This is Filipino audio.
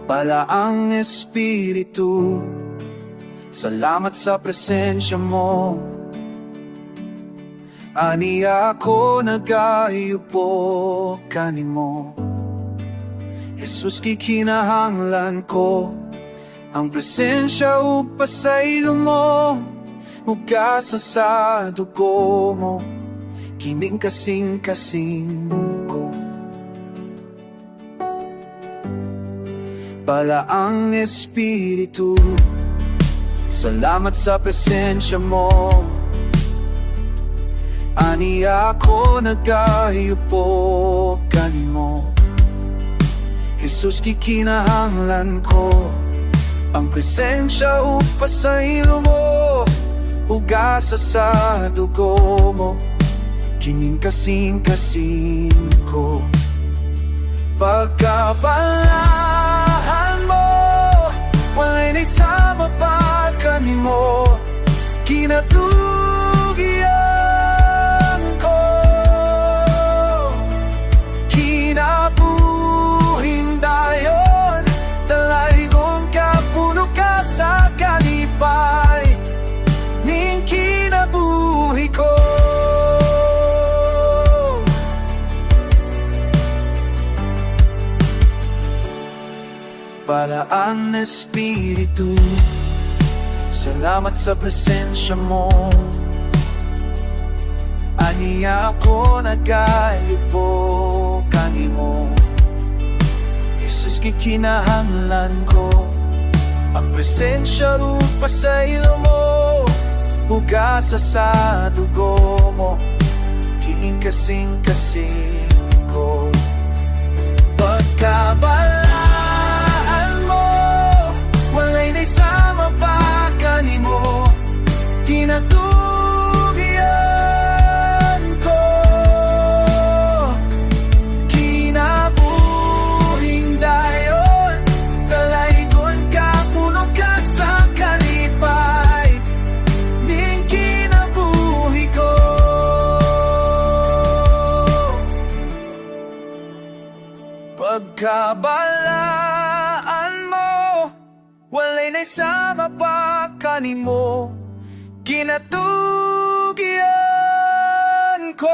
Palaang Espiritu, salamat sa presensya mo. Ani ako nagayupo kanimo. Jesus, kikinahanglan ko ang presensya upa sa ilo mo. Ugasa sa dugo mo, kining kasing-kasing ko. Palaang Espiritu, salamat sa presensya mo. Ani ako nagayupo kanimo. Jesus, kikinahanglan ko ang presensya upa sa ilo mo. Ugasa sa dugo mo, kining kasing-kasing ko. Pagkabalaan mo, walay naisama pa kanimo. Kinatugian ko, kinabuhing dayon, talay kong kapuno ka sa kanipay, ning kinabuhi ko. Palaang Espiritu, salamat sa presensya mo. Ani ako nagayupo kanimo. Jesus, kikinahanglan ko ang presensya upa sa ilo mo. Ugasa sa dugo mo, kining kasing-kasing ko. Pagkabalaan mo, walay naisama pa kanimo. Kinatugian ko, kinabuhing dayon, talay kon kapuno ka sa kalipay, ning kinabuhi ko. Pagkabalaan mo, walay naisama pa kanimo. Kinatugian ko.